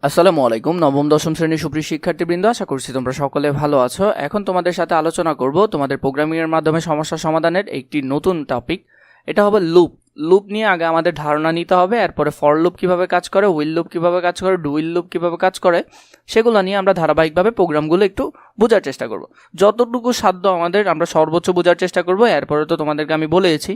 আসসালামু আলাইকুম। নবম দশম শ্রেণীর সুপ্রিয় শিক্ষার্থীবৃন্দ, আশা করছি তোমরা সকলে ভালো আছো। এখন তোমাদের সাথে আলোচনা করব তোমাদের প্রোগ্রামিং এর মাধ্যমে সমস্যা সমাধানের একটি নতুন টপিক। এটা হবে লুপ। লুপ নিয়ে আগে আমাদের ধারণা নিতে হবে, এরপরে ফর লুপ কিভাবে কাজ করে, হুইল লুপ কিভাবে কাজ করে, ডু হুইল লুপ কিভাবে কাজ করে, সেগুলো নিয়ে আমরা ধারাবাহিকভাবে প্রোগ্রামগুলো একটু বোঝার চেষ্টা করব। যতটুকু সাধ্য আমাদের আমরা সর্বোচ্চ বোঝার চেষ্টা করব। এরপরে তো তোমাদেরকে আমি বলেছি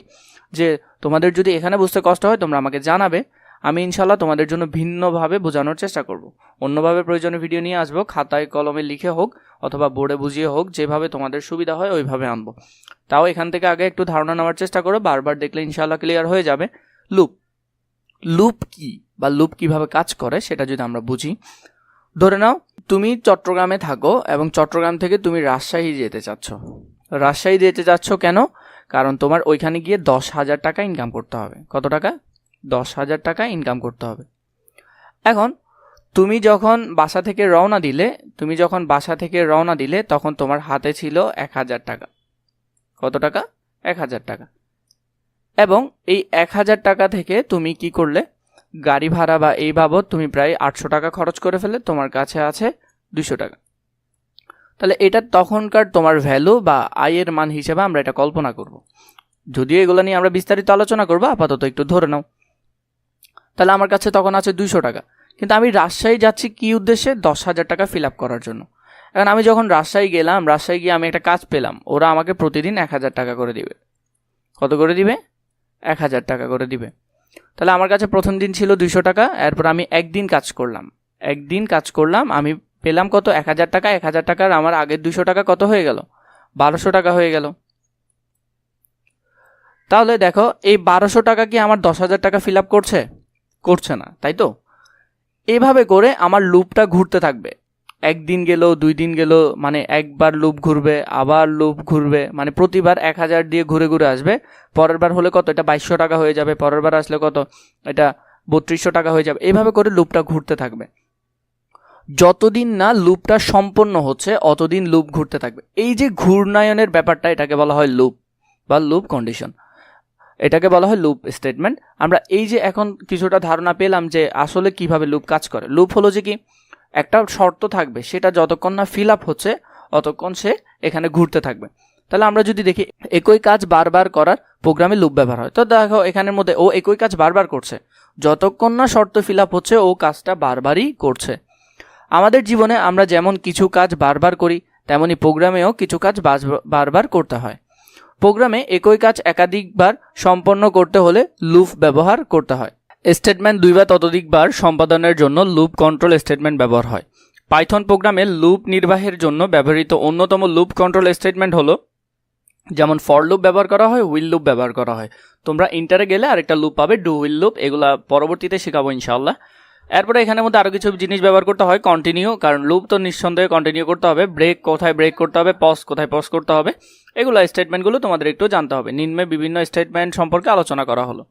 যে তোমাদের যদি এখানে বুঝতে কষ্ট হয় তোমরা আমাকে জানাবে, আমি ইনশাল্লাহ তোমাদের জন্য ভিন্নভাবে বোঝানোর চেষ্টা করব। অন্যভাবে প্রয়োজনীয় ভিডিও নিয়ে আসবো, খাতায় কলমে লিখে হোক অথবা বোর্ডে বুঝিয়ে হোক, যেভাবে তোমাদের সুবিধা হয় ওইভাবে আনবো। তাও এখান থেকে আগে একটু ধারণা নেওয়ার চেষ্টা করো, বারবার দেখলে ইনশাল্লাহ ক্লিয়ার হয়ে যাবে। লুপ লুপ কি বা লুপ কিভাবে কাজ করে সেটা যদি আমরা বুঝি, ধরে নাও তুমি চট্টগ্রামে থাকো এবং চট্টগ্রাম থেকে তুমি রাজশাহী যেতে চাচ্ছ। রাজশাহী যেতে চাচ্ছ কেন? কারণ তোমার ওইখানে গিয়ে 10,000 টাকা ইনকাম করতে হবে। কত টাকা? 10,000 টাকা ইনকাম করতে হবে। এখন তুমি যখন বাসা থেকে রওনা দিলে তখন তোমার হাতে ছিল 1,000 টাকা। কত টাকা? 1,000 টাকা। এবং এই 1,000 টাকা থেকে তুমি কি করলে? গাড়ি ভাড়া বা এই বাবদ তুমি প্রায় 800 টাকা খরচ করে ফেলে, তোমার কাছে আছে 200 টাকা। তাহলে এটা তখনকার তোমার ভ্যালু বা আয়ের মান হিসেবে আমরা এটা কল্পনা করব। যদিও এগুলো নিয়ে আমরা বিস্তারিত আলোচনা করবো, আপাতত একটু ধরে নাও। তাহলে আমার কাছে তখন আছে 200 টাকা, কিন্তু আমি রাজশাহী যাচ্ছি কি উদ্দেশ্যে? 10,000 টাকা ফিল আপ করার জন্য। এখন আমি যখন রাজশাহী গেলাম, রাজশাহী গিয়ে আমি একটা কাজ পেলাম, ওরা আমাকে প্রতিদিন 1,000 টাকা করে দিবে। কত করে দিবে? 1,000 টাকা করে দিবে। তাহলে আমার কাছে প্রথম দিন ছিল 200 টাকা, এরপর আমি একদিন কাজ করলাম, আমি পেলাম কত? 1,000 টাকা। 1,000 টাকার আমার আগের 200 টাকা কত হয়ে গেল? 1,200 টাকা হয়ে গেল। তাহলে দেখো, এই 1,200 টাকা কি আমার 10,000 টাকা ফিল আপ করছে? করছে না, তাই তো? এভাবে করে আমার লুপটা ঘুরতে থাকবে। একদিন গেল, 2 দিন গেল, মানে একবার লুপ ঘুরবে, আবার লুপ ঘুরবে, মানে প্রতিবার 1,000 দিয়ে ঘুরে ঘুরে আসবে। পরের বার হলে কত? এটা 2,200 টাকা হয়ে যাবে। পরের বার আসলে কত? এটা 3,200 টাকা হয়ে যাবে। এইভাবে করে লুপটা ঘুরতে থাকবে। যতদিন না লুপটা সম্পন্ন হচ্ছে অতদিন লুপ ঘুরতে থাকবে। এই যে ঘূর্ণায়নের ব্যাপারটা, এটাকে বলা হয় লুপ বা লুপ কন্ডিশন, এটাকে বলা হয় লুপ স্টেটমেন্ট। আমরা এই যে এখন কিছুটা ধারণা পেলাম যে আসলে কিভাবে লুপ কাজ করে। লুপ হলো যে কি, একটা শর্ত থাকবে, সেটা যতক্ষণ না ফিল আপ হচ্ছে অতক্ষণ সে এখানে ঘুরতে থাকবে। তাহলে আমরা যদি দেখি একই কাজ বারবার করার প্রোগ্রামে লুপ ব্যবহার হয়। তো দেখো এখানের মধ্যে ও একই কাজ বারবার করছে, যতক্ষণ না শর্ত ফিল আপ হচ্ছে ও কাজটা বারবারই করছে। আমাদের জীবনে আমরা যেমন কিছু কাজ বারবার করি, তেমনি প্রোগ্রামেও কিছু কাজ বারবার করতে হয়। প্রোগ্রামে একই কাজ একাধিকবার সম্পন্ন করতে হলে লুপ ব্যবহার করতে হয়। স্টেটমেন্ট 2 বা ততোধিকবার সম্পাদনের জন্য লুপ কন্ট্রোল স্টেটমেন্ট ব্যবহার হয়। পাইথন প্রোগ্রামে লুপ নির্বাহের জন্য ব্যবহৃত অন্যতম লুপ কন্ট্রোল স্টেটমেন্ট হলো, যেমন ফর লুপ ব্যবহার করা হয়, হুইল লুপ ব্যবহার করা হয়। তোমরা ইন্টারে গেলে আরেকটা লুপ পাবে, ডু হুইল লুপ। এগুলা পরবর্তীতে শেখাবো ইনশাআল্লাহ। এরপরে এখানের মধ্যে আরও কিছু জিনিস ব্যবহার করতে হয়। কন্টিনিউ, কারণ লুপ তো নিঃসন্দেহে কন্টিনিউ করতে হবে। ব্রেক, কোথায় ব্রেক করতে হবে। পজ, কোথায় পজ করতে হবে। এগুলো স্টেটমেন্টগুলো তোমাদের একটু জানতে হবে। নিম্নে বিভিন্ন স্টেটমেন্ট সম্পর্কে আলোচনা করা হলো।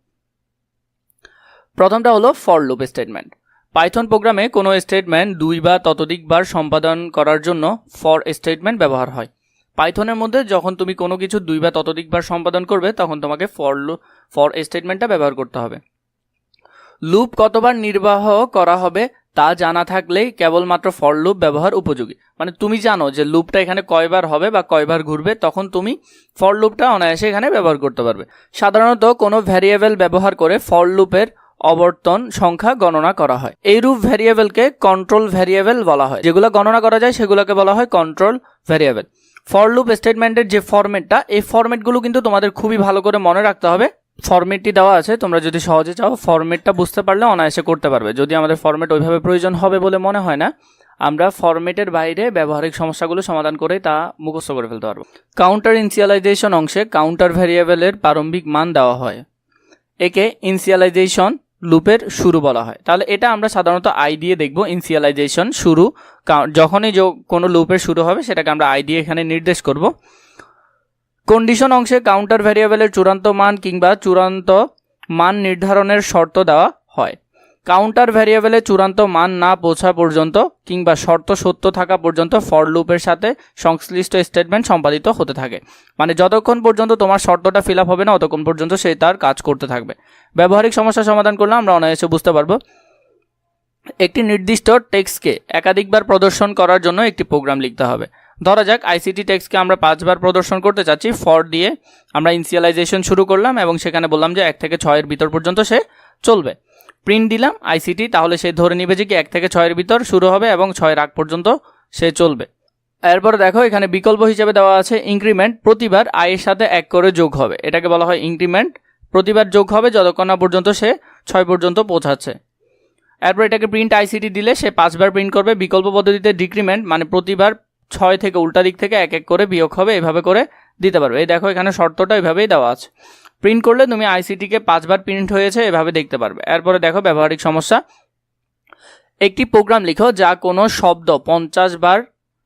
প্রথমটা হলো ফর লুপ স্টেটমেন্ট। পাইথন প্রোগ্রামে কোনো স্টেটমেন্ট 2 বা ততোধিকবার সম্পাদন করার জন্য ফর স্টেটমেন্ট ব্যবহার হয়। পাইথনের মধ্যে যখন তুমি কোনো কিছু 2 বা ততোধিকবার সম্পাদন করবে তখন তোমাকে ফর স্টেটমেন্টটা ব্যবহার করতে হবে। লুপ কতবার নির্বাহ করা হবে তা জানা থাকলেই কেবলমাত্র ফর লুপ ব্যবহার উপযোগী। মানে তুমি জানো যে লুপটা এখানে কয়বার হবে বা কয়বার ঘুরবে, তখন তুমি ফর লুপটা অনায়াসে এখানে ব্যবহার করতে পারবে। সাধারণত কোনো ভ্যারিয়েবল ব্যবহার করে ফর লুপের অবর্তন সংখ্যা গণনা করা হয়। এইরূপ ভ্যারিয়েবলকে কন্ট্রোল ভ্যারিয়েবল বলা হয়। যেগুলো গণনা করা যায় সেগুলোকে বলা হয় কন্ট্রোল ভ্যারিয়েবল। ফর লুপ স্টেটমেন্টের যে ফরম্যাটটা, এই ফরম্যাটগুলো কিন্তু তোমাদের খুবই ভালো করে মনে রাখতে হবে। ফরম্যাটটি দেওয়া আছে, তোমরা যদি সহজে চাও ফরম্যাটটা বুঝতে পারলে অনায়াসে করতে পারবে। যদি আমাদের ফরম্যাট ওইভাবে প্রয়োজন হবে বলে মনে হয় না, আমরা ফরম্যাটের বাইরে ব্যবহারিক সমস্যাগুলো সমাধান করে তা মুখস্থ করে ফেলতে পারবো। কাউন্টার ইনিশিয়ালাইজেশন অংশে কাউন্টার ভ্যারিয়েবলের প্রারম্ভিক মান দেওয়া হয়। একে ইনিশিয়ালাইজেশন লুপের শুরু বলা হয়। তাহলে এটা আমরা সাধারণত আই দিয়ে দেখব। ইনিশিয়ালাইজেশন শুরু, যখনই কোনো লুপের শুরু হবে সেটাকে আমরা আই দিয়ে এখানে নির্দেশ করব। কন্ডিশন অংশে কাউন্টার ভ্যারিয়েবলের চূড়ান্ত মান কিংবা চূড়ান্ত মান নির্ধারণের শর্ত দেওয়া হয়। কাউন্টার ভ্যারিয়েবলে চূড়ান্ত মান না পৌঁছা পর্যন্ত কিংবা শর্ত সত্য থাকা পর্যন্ত ফর লুপের সাথে সংশ্লিষ্ট স্টেটমেন্ট সম্পাদিত হতে থাকে। মানে যতক্ষণ পর্যন্ত তোমার শর্তটা ফিল আপ হবে না ততক্ষণ পর্যন্ত সে তার কাজ করতে থাকবে। ব্যবহারিক সমস্যা সমাধান করলে আমরা অনায়াসে বুঝতে পারবো। একটি নির্দিষ্ট টেক্সটকে একাধিকবার প্রদর্শন করার জন্য একটি প্রোগ্রাম লিখতে হবে। ধরা যাক আইসিটি টেক্সটকে আমরা 5বার প্রদর্শন করতে চাচ্ছি। ফর দিয়ে আমরা ইনিশিয়ালাইজেশন শুরু করলাম এবং সেখানে বললাম যে 1 থেকে 6 এর ভিতর পর্যন্ত সে চলবে। প্রিন্ট দিলাম আইসিটি, তাহলে সে ধরে নিবে যে কি 1 থেকে 6 এর ভিতর শুরু হবে এবং 6 এর আগ পর্যন্ত সে চলবে। এরপরে দেখো এখানে বিকল্প হিসেবে দেওয়া আছে ইনক্রিমেন্ট, প্রতিবার i এর সাথে 1 করে যোগ হবে। এটাকে বলা হয় ইনক্রিমেন্ট, প্রতিবার যোগ হবে যতক্ষণ না পর্যন্ত সে 6 পর্যন্ত পৌঁছাচ্ছে। এরপর এটাকে প্রিন্ট আইসিটি দিলে সে 5বার প্রিন্ট করবে। বিকল্প পদ্ধতিতে ডিক্রিমেন্ট মানে প্রতিবার 6 থেকে উল্টা দিক থেকে 1 1 করে বিয়োগ হবে, এভাবে করে দিতে পারবে। এই দেখো এখানে শর্তটা এভাবেই দেওয়া আছে। প্রিন্ট করলে তুমি আইসিটিকে 5বার প্রিন্ট হয়েছে এভাবে দেখতে পারবে। এরপরে দেখো ব্যবহারিক সমস্যা, একটি প্রোগ্রাম লিখো যা কোনো শব্দ 50 বার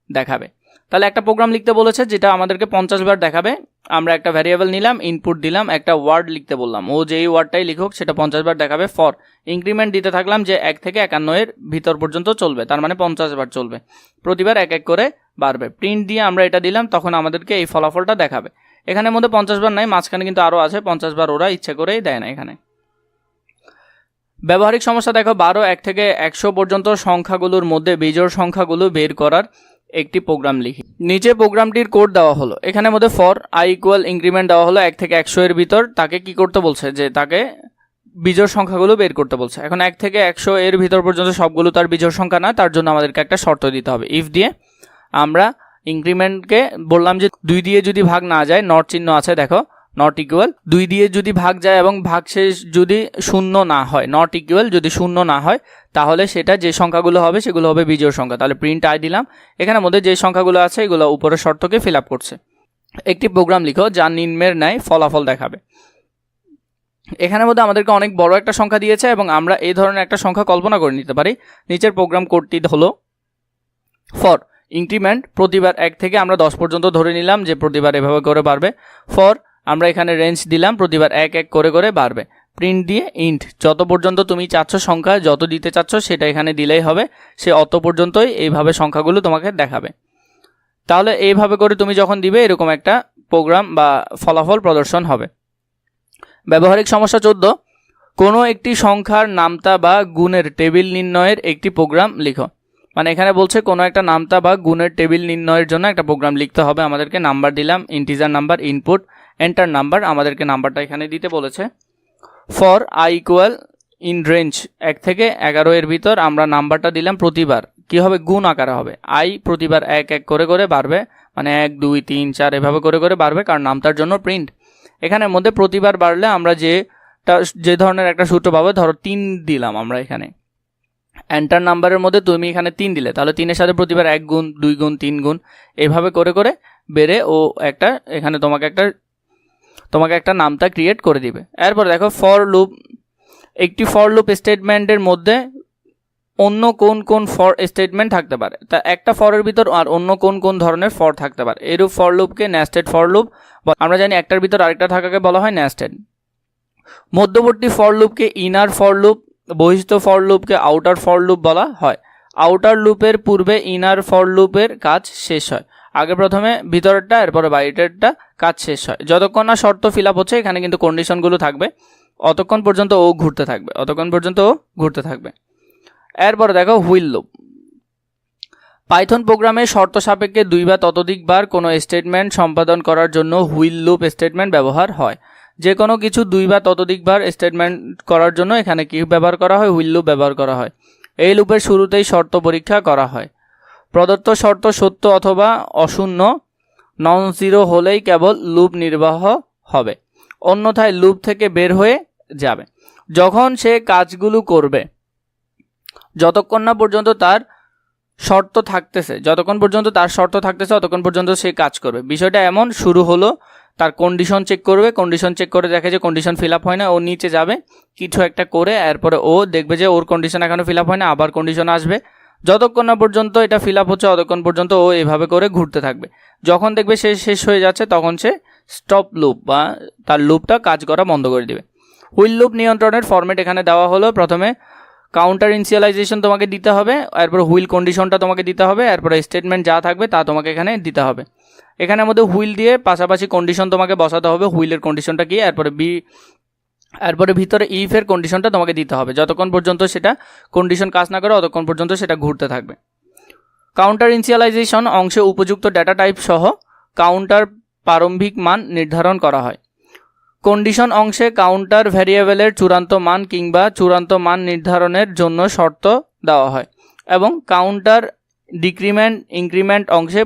দেখাবে। তাহলে একটা প্রোগ্রাম লিখতে বলেছে যেটা আমাদেরকে 50 বার দেখাবে। আমরা একটা ভ্যারিয়েবল নিলাম, ইনপুট দিলাম, একটা ওয়ার্ড লিখতে বললাম, ও যেই ওয়ার্ডটাই লিখুক সেটা 50 বার দেখাবে। ফর ইনক্রিমেন্ট দিতে থাকলাম যে 1 থেকে 51 এর ভিতর পর্যন্ত চলবে, তার মানে 50 বার চলবে, প্রতিবার 1 1 করে বাড়বে। প্রিন্ট দিয়ে আমরা এটা দিলাম, তখন আমাদেরকে এই ফলাফলটা দেখাবে। এখানের মধ্যে 50 বার নাই, মাঝখানে কিন্তু আরও আছে 50 বার, ওরা ইচ্ছে করেই দেয় না এখানে। ব্যবহারিক সমস্যা দেখো 12 1 থেকে 100 পর্যন্ত সংখ্যাগুলোর মধ্যে বিজোড় সংখ্যাগুলো বের করার একটি প্রোগ্রাম লিখি। নিচে প্রোগ্রামটির কোড দেওয়া হলো। এখানের মধ্যে ফর i ইকুয়াল ইনক্রিমেন্ট দেওয়া হলো 1 থেকে 100 এর ভিতর। তাকে কি করতে বলছে, যে তাকে বিজোড় সংখ্যাগুলো বের করতে বলছে। এখন 1 থেকে 100 এর ভিতর পর্যন্ত সবগুলো তার বিজোড় সংখ্যা না, তার জন্য আমাদেরকে একটা শর্ত দিতে হবে। ইফ দিয়ে আমরা ইনক্রিমেন্টকে বললাম যে 2 দিয়ে যদি ভাগ না যায়, নট চিহ্ন আছে দেখো, নট ইকুয়াল 2 দিয়ে যদি ভাগ যায় এবং ভাগশেষ যদি শূন্য না হয়, নট ইকুয়াল যদি শূন্য না হয়, তাহলে সেটা যে সংখ্যাগুলো হবে সেগুলো হবে বিজোড় সংখ্যা। তাহলে প্রিন্ট আই দিলাম, এখানের মধ্যে যে সংখ্যাগুলো আছে এগুলো উপরের শর্তকে ফিল আপ করছে। একটি প্রোগ্রাম লিখো যা নিম্নের ন্যায় ফলাফল দেখাবে। এখানের মধ্যে আমাদেরকে অনেক বড় একটা সংখ্যা দিয়েছে এবং আমরা এই ধরনের একটা সংখ্যা কল্পনা করে নিতে পারি। নিচের প্রোগ্রাম কোডটি হলো ফর ইনক্রিমেন্ট, প্রতিবার 1 থেকে আমরা 10 পর্যন্ত ধরে নিলাম যে প্রতিবার এভাবে করে বাড়বে। ফর আমরা এখানে রেঞ্জ দিলাম, প্রতিবার 1 1 করে করে বাড়বে। প্রিন্ট দিয়ে ইন্ট, যত পর্যন্ত তুমি চাচ্ছ সংখ্যা যত দিতে চাচ্ছ সেটা এখানে দিলেই হবে, সে অত পর্যন্তই এইভাবে সংখ্যাগুলো তোমাকে দেখাবে। তাহলে এইভাবে করে তুমি যখন দিবে এরকম একটা প্রোগ্রাম বা ফলাফল প্রদর্শন হবে। ব্যবহারিক সমস্যা 14, কোনো একটি সংখ্যার নামতা বা গুণের টেবিল নির্ণয়ের একটি প্রোগ্রাম লিখো। মানে এখানে বলছে কোনো একটা নামতা বা গুণের টেবিল নির্ণয়ের জন্য একটা প্রোগ্রাম লিখতে হবে আমাদেরকে। নাম্বার দিলাম, integer number, input enter number, আমাদেরকে নাম্বারটা এখানে দিতে বলেছে। For i equal in range 1 থেকে 11 এর ভিতর আমরা নাম্বারটা দিলাম, প্রতিবার কি হবে, গুণ আকারে হবে। i প্রতিবার 1 1 করে করে বাড়বে, মানে 1 2 3 4 এভাবে করে করে বাড়বে, কারণ নামটার জন্য প্রিন্ট। এখানের মধ্যে প্রতিবার বাড়লে আমরা যে ধরনের একটা সূত্র পাবো, ধরো 3 দিলাম আমরা এখানে, এন্টার নাম্বারের মধ্যে তুমি এখানে 3 দিলে, তাহলে 3 এর সাথে প্রতিবার 1 গুণ 2 গুণ 3 গুণ এভাবে করে করে বেড়ে ও একটা এখানে তোমাকে একটা নামটা ক্রিয়েট করে দিবে। এরপর দেখো ফর লুপ, একটি ফর লুপ স্টেটমেন্টের মধ্যে অন্য কোন কোন ফর স্টেটমেন্ট থাকতে পারে, তা একটা ফরের ভিতর আর অন্য কোন কোন ধরনের ফর থাকতে পারে। এরূপ ফর লুপকে নেস্টেড ফর লুপ, আমরা জানি একটার ভিতর আরেকটা থাকাকে বলা হয় নেস্টেড। মধ্যবর্তী ফর লুপকে ইনার ফর লুপ, বহিস্থ ফর লুপকে আউটার ফর লুপ বলা হয়। আউটার লুপের পূর্বে ইনার ফর লুপের কাজ শেষ হয়, আগে প্রথমে ভিতরেরটা এরপরে বাইরেরটা কাজ শেষ হয়। যতক্ষণ না শর্ত ফিল আপ হচ্ছে, এখানে কিন্তু কন্ডিশনগুলো থাকবে, অতক্ষণ পর্যন্ত ও ঘুরতে থাকবে। এরপরে দেখো হুইল লুপ। পাইথন প্রোগ্রামে শর্ত সাপেক্ষে 2 বা ততোধিকবার কোনো স্টেটমেন্ট সম্পাদন করার জন্য হুইল লুপ স্টেটমেন্ট ব্যবহার হয়। যে কোনো কিছু 2 বা ততোধিকবার স্টেটমেন্ট করার জন্য এখানে কি ব্যবহার করা হয়, হুইল লুপ ব্যবহার করা হয়। এই লুপের শুরুতেই শর্ত পরীক্ষা করা হয়। প্রদত্ত শর্ত সত্য অথবা অশূন্য নন জিরো হলেই কেবল লুপ নির্বাহ হবে, অন্যথায় লুপ থেকে বের হয়ে যাবে। যখন সে কাজগুলো করবে, যতক্ষণ পর্যন্ত তার শর্ত থাকতেছে ততক্ষণ পর্যন্ত সে কাজ করবে। বিষয়টা এমন, শুরু হলো, তার কন্ডিশন চেক করবে, কন্ডিশন চেক করে দেখে যে কন্ডিশন ফিল আপ হয় না, ও নিচে যাবে কিছু একটা করে, এরপরে ও দেখবে যে ওর কন্ডিশন এখনো ফিল আপ হয় না, আবার কন্ডিশন আসবে। যতক্ষণ না পর্যন্ত এটা ফিল আপ হচ্ছে ততক্ষণ পর্যন্ত ও এভাবে করে ঘুরতে থাকবে। যখন দেখবে সে শেষ হয়ে যাচ্ছে তখন সে স্টপ লুপ বা তার লুপটা কাজ করা বন্ধ করে দিবে। হুইল লুপ নিয়ন্ত্রণের ফরম্যাট এখানে দেওয়া হলো। প্রথমে কাউন্টার ইনিশিয়ালাইজেশন তোমাকে দিতে হবে, এরপর হুইল কন্ডিশনটা তোমাকে দিতে হবে, এরপরে স্টেটমেন্ট যা থাকবে তা তোমাকে এখানে দিতে হবে। এখানের মধ্যে হুইল দিয়ে পাশাপাশি কন্ডিশন তোমাকে বসাতে হবে, হুইলের কন্ডিশনটা কি, এরপরে এরপরে ভিতরে ইফের কন্ডিশনটা তোমাকে দিতে হবে, যতক্ষণ পর্যন্ত সেটা কন্ডিশন কাজ না করে ততক্ষণ পর্যন্ত সেটা ঘুরতে থাকবে। কাউন্টার ইনিশিয়ালাইজেশন অংশে উপযুক্ত ডেটা টাইপ সহ কাউন্টার প্রারম্ভিক মান নির্ধারণ করা হয়। কন্ডিশন অংশে কাউন্টার ভ্যারিয়েবলের চূড়ান্ত মান কিংবা চূড়ান্ত মান নির্ধারণের জন্য শর্ত দেওয়া হয় এবং কাউন্টার ডিক্রিমেন্ট ইনক্রিমেন্ট অংশে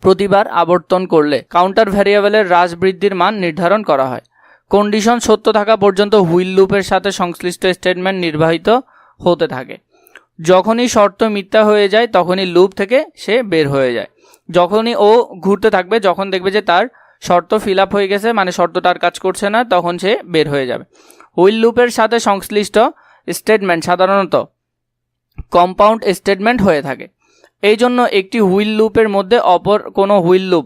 প্রতিবার আবর্তন করলে কাউন্টার ভ্যারিয়েবলের হ্রাস বৃদ্ধির মান নির্ধারণ করা হয়। কন্ডিশন সত্য থাকা পর্যন্ত হুইল লুপের সাথে সংশ্লিষ্ট স্টেটমেন্ট নির্বাহিত হতে থাকে। যখনই শর্ত মিথ্যা হয়ে যায় তখনই লুপ থেকে সে বের হয়ে যায়। যখনই ও ঘুরতে থাকবে, যখন দেখবে যে তার শর্ত ফিল আপ হয়ে গেছে, মানে শর্ত তার কাজ করছে না, তখন সে বের হয়ে যাবে। হুইল লুপের সাথে সংশ্লিষ্ট স্টেটমেন্ট সাধারণত কম্পাউন্ড স্টেটমেন্ট হয়ে থাকে। এই জন্য একটি হুইল লুপের মধ্যে অপর কোনো হুইল লুপ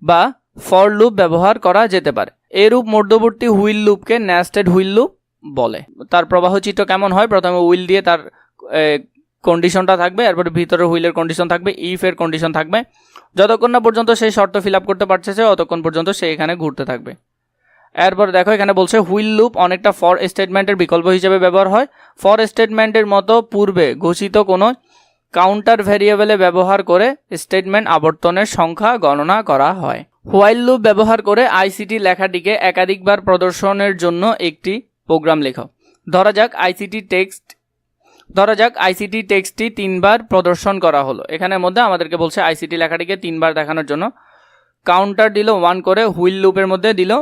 বা ফর লুপ ব্যবহার করা যেতে পারে। এরূপ মধ্যবর্তী হুইল লুপকে নেস্টেড হুইল লুপ বলে। তার প্রবাহ চিত্র কেমন হয়? প্রথমে হুইল দিয়ে তার কন্ডিশনটা থাকবে, এরপরে ভিতরে হুইলের কন্ডিশন থাকবে, ইফের কন্ডিশন থাকবে। যতক্ষণ না পর্যন্ত সেই শর্ত ফিল আপ করতে পারছে ততক্ষণ পর্যন্ত সে এখানে ঘুরতে থাকবে। এরপর দেখো এখানে বলছে হুইল লুপ অনেকটা ফর স্টেটমেন্টের বিকল্প হিসেবে ব্যবহার হয়। ফর স্টেটমেন্টের মতো পূর্বে ঘোষিত কোনো কাউন্টার ভ্যারিয়েবলে ব্যবহার করে স্টেটমেন্ট আবর্তনের সংখ্যা গণনা করা হয়। হোয়াইল লুপ ব্যবহার করে আইসিটি লেখাটিকে একাধিকবার প্রদর্শনের জন্য একটি প্রোগ্রাম লেখো। ধরা যাক আইসিটি টেক্সটটি 3 বার প্রদর্শন করা হলো। এখানের মধ্যে আমাদেরকে বলছে আইসিটি লেখাটিকে 3 বার দেখানোর জন্য কাউন্টার দিল 1 করে, হুইল লুপের মধ্যে দিল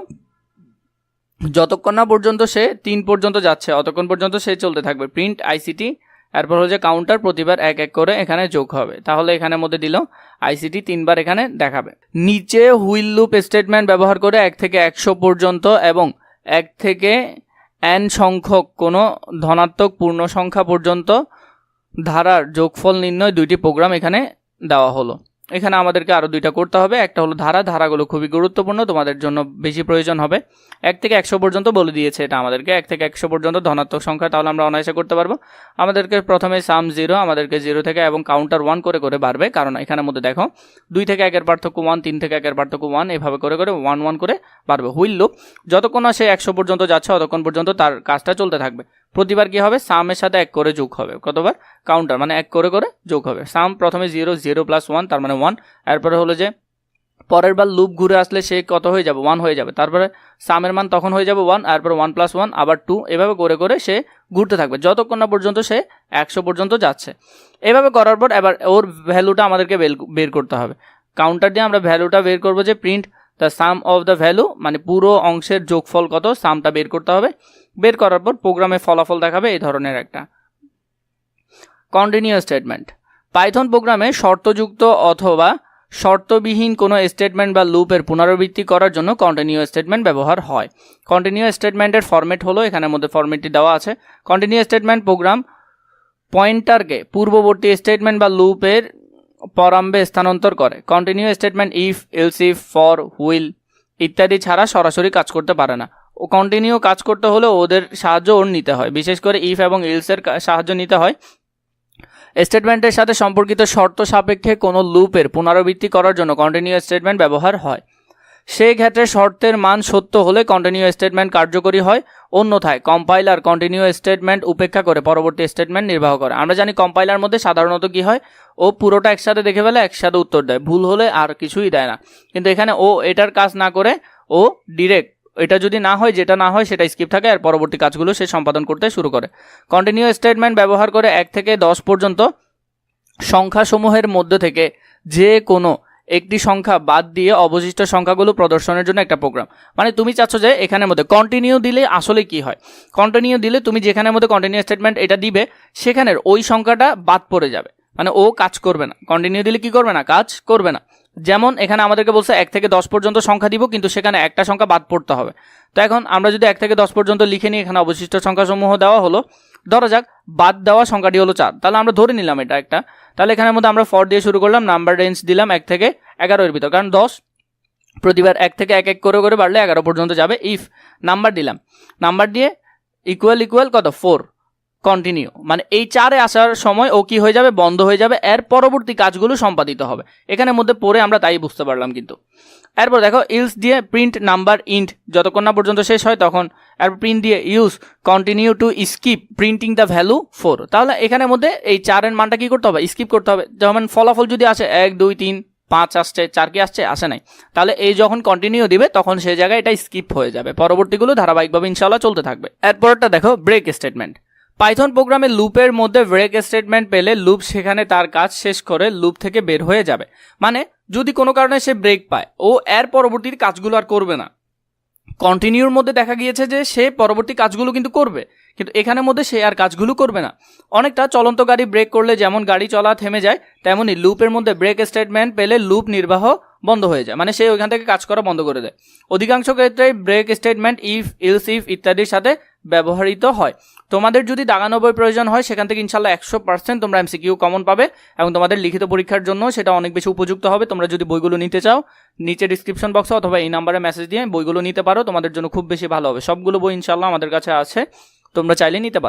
যতক্ষণ না পর্যন্ত সে 3 পর্যন্ত যাচ্ছে অতক্ষণ পর্যন্ত সে চলতে থাকবে। প্রিন্ট আইসিটি, এরপর হচ্ছে কাউন্টার প্রতিবার 1 1 করে এখানে যোগ হবে। তাহলে এখানের মধ্যে দিল আইসিটি 3 বার এখানে দেখাবে। নিচে হুইল লুপ স্টেটমেন্ট ব্যবহার করে 1 থেকে 100 পর্যন্ত এবং 1 থেকে n সংখ্যক কোনো ধনাত্মক পূর্ণ সংখ্যা পর্যন্ত ধারার যোগফল নির্ণয় 2টি প্রোগ্রাম এখানে দেওয়া হলো। এখানে আমাদেরকে আরও 2টা করতে হবে। একটা হলো ধারাগুলো খুবই গুরুত্বপূর্ণ, তোমাদের জন্য বেশি প্রয়োজন হবে। 1 থেকে 100 পর্যন্ত বলে দিয়েছে এটা আমাদেরকে, 1 থেকে 100 পর্যন্ত ধনাত্মক সংখ্যা, তাহলে আমরা অনায়াসে করতে পারবো। আমাদেরকে প্রথমে সাম 0, আমাদেরকে 0 থেকে এবং কাউন্টার 1 করে করে বাড়বে, কারণ এখানের মধ্যে দেখো 2 থেকে 1 পার্থক্য 1, 3 থেকে 1 পার্থক্য 1, এভাবে করে করে 1 1 করে বাড়বে। হুইল লুপ যতক্ষণ না সে 100 পর্যন্ত যাচ্ছে ততক্ষণ পর্যন্ত তার কাজটা চলতে থাকবে। প্রতিবার কি হবে? সামের সাথে 1 করে যোগ হবে। কতবার? কাউন্টার মানে 1 করে করে যোগ হবে। সাম প্রথমে 0 0 + 1 তার মানে 1, এরপরে হলো যে পরের বার লুপ ঘুরে আসলে সে কত হয়ে যাবে? 1 হয়ে যাবে। তারপরে সামের মান তখন হয়ে যাবে 1, এরপর 1 + 1 আবার 2, এভাবে করে করে সে ঘুরতে থাকবে যতক্ষণ না পর্যন্ত সে 100 পর্যন্ত যাচ্ছে। এভাবে করার পর এবার ওর ভ্যালুটা আমাদেরকে বের করতে হবে। কাউন্টার দিয়ে আমরা ভ্যালুটা বের করবো যে print the some of the value, মানে পুরো অংশের যোগফল কত, সামটা বের করতে হবে। বের করার পর প্রোগ্রামে ফলাফল দেখাবে এই ধরনের একটা। Continue statement. পাইথন প্রোগ্রামে শর্তযুক্ত অথবা শর্তবিহীন কোনো স্টেটমেন্ট বা লুপের পুনরাবৃত্তি করার জন্য কন্টিনিউ স্টেটমেন্ট ব্যবহার হয়। কন্টিনিউ স্টেটমেন্টের ফরম্যাট হলো, এখানের মধ্যে ফরম্যাটটি দেওয়া আছে। কন্টিনিউ স্টেটমেন্ট প্রোগ্রাম পয়েন্টারকে পূর্ববর্তী স্টেটমেন্ট বা লুপের প্রারম্ভে স্থানান্তর করে। Continue statement if, else if, for, wheel ইত্যাদি ছাড়া সরাসরি কাজ করতে পারে না। ও কন্টিনিউ কাজ করতে হলে ওদের সাহায্য ওর নিতে হয়, বিশেষ করে ইফ এবং এলসের সাহায্য নিতে হয়। স্টেটমেন্টের সাথে সম্পর্কিত শর্ত সাপেক্ষে কোনো লুপের পুনরাবৃত্তি করার জন্য কন্টিনিউ স্টেটমেন্ট ব্যবহার হয়। সেই ক্ষেত্রে শর্তের মান সত্য হলে কন্টিনিউ স্টেটমেন্ট কার্যকরী হয়, অন্যথায় কম্পাইলার কন্টিনিউ স্টেটমেন্ট উপেক্ষা করে পরবর্তী স্টেটমেন্ট নির্বাহ করে। আমরা জানি কম্পাইলার মধ্যে সাধারণত কি হয়, ও পুরোটা একসাথে দেখে ফেলে, একসাথে উত্তর দেয়, ভুল হলে আর কিছুই দেয় না। কিন্তু এখানে ও এটার কাজ না করে ও ডিরেক্ট এটা যদি না হয়, যেটা না হয় সেটা স্কিপ থাকে, আর পরবর্তী কাজগুলো সে সম্পাদন করতে শুরু করে। কন্টিনিউ স্টেটমেন্ট ব্যবহার করে 1 থেকে 10 পর্যন্ত সংখ্যাসমূহের মধ্যে থেকে যে কোনো একটি সংখ্যা বাদ দিয়ে অবশিষ্ট সংখ্যাগুলো প্রদর্শনের জন্য একটা প্রোগ্রাম। মানে তুমি চাচ্ছ যে এখানের মধ্যে কন্টিনিউ দিলে আসলে কি হয়, কন্টিনিউ দিলে তুমি যেখানের মধ্যে কন্টিনিউ স্টেটমেন্ট এটা দিবে সেখানের ওই সংখ্যাটা বাদ পড়ে যাবে, মানে ও কাজ করবে না। কন্টিনিউ দিলে কি করবে না? কাজ করবে না। যেমন এখানে আমাদেরকে বলছে 1 থেকে 10 পর্যন্ত সংখ্যা দিব, কিন্তু সেখানে একটা সংখ্যা বাদ পড়তে হবে। তো এখন আমরা যদি 1 থেকে 10 পর্যন্ত লিখে নিই, এখানে অবশিষ্ট সংখ্যাসমূহ দেওয়া হলো, ধরা যাক বাদ দেওয়া সংখ্যাটি হলো 4, তাহলে আমরা ধরে নিলাম এটা একটা। তাহলে এখানের মধ্যে আমরা ফর দিয়ে শুরু করলাম, নাম্বার রেঞ্জ দিলাম 1 থেকে 11 এর ভিতর, কারণ 10 প্রতিবার 1 থেকে 1 1 করে করে বাড়লে 11 পর্যন্ত যাবে। ইফ নাম্বার দিলাম, নাম্বার দিয়ে ইকুয়াল ইকুয়াল কত 4, কন্টিনিউ, মানে এই 4-এ আসার সময় ও কি হয়ে যাবে, বন্ধ হয়ে যাবে, এর পরবর্তী কাজগুলো সম্পাদিত হবে। এখানের মধ্যে পড়ে আমরা তাই বুঝতে পারলাম কিন্তু। এরপর দেখো ইলস দিয়ে প্রিন্ট নাম্বার ইন্ট যতক্ষণ না পর্যন্ত শেষ হয় তখন, এরপর প্রিন্ট দিয়ে use continue to skip printing the value 4। তাহলে এখানের মধ্যে এই 4-এর মানটা কি করতে হবে, স্কিপ করতে হবে। যেমন ফলাফল যদি আসে 1 2 3 5 আসছে, 4 কি আসছে, আসে নাই, তাহলে এই যখন কন্টিনিউ দিবে তখন সেই জায়গায় এটা স্কিপ হয়ে যাবে, পরবর্তীগুলো ধারাবাহিকভাবে ইনশাআল্লাহ চলতে থাকবে। এরপরটা দেখো ব্রেক স্টেটমেন্ট। পাইথন প্রোগ্রামে লুপের মধ্যে ব্রেক স্টেটমেন্ট পেলে লুপ সেখানে তার কাজ শেষ করে লুপ থেকে বের হয়ে যাবে। মানে যদি কোনো কারণে সে ব্রেক পায়, ও এর পরবর্তী কাজগুলো আর করবে না। কন্টিনিউর মধ্যে দেখা গিয়েছে যে সে পরবর্তী কাজগুলো কিন্তু করবে, কিন্তু এখানের মধ্যে সে আর কাজগুলো করবে না। অনেকটা চলন্ত গাড়ি ব্রেক করলে যেমন গাড়ি চলা থেমে যায়, তেমনই লুপের মধ্যে ব্রেক স্টেটমেন্ট পেলে লুপ নির্বাহ বন্ধ হয়ে যায়, মানে সে ওইখান থেকে কাজ করা বন্ধ করে দেয়। অধিকাংশ ক্ষেত্রে break statement if, else if ইত্যাদির সাথে ব্যবহৃত হয়। তোমাদের যদি দাগানো বই প্রয়োজন হয় সেখান থেকে ইনশাল্লাহ 100% তোমরা এমসিকিউ কমন পাবে, এবং তোমাদের লিখিত পরীক্ষার জন্য সেটা অনেক বেশি উপযুক্ত হবে। তোমরা যদি বইগুলো নিতে চাও নিচে ডিসক্রিপশন বক্সে অথবা এই নাম্বারে মেসেজ দিয়ে বইগুলো নিতে পারো, তোমাদের জন্য খুব বেশি ভালো হবে। সবগুলো বই ইনশাল্লাহ আমাদের কাছে আছে, তোমরা চাইলে নিতে পারো।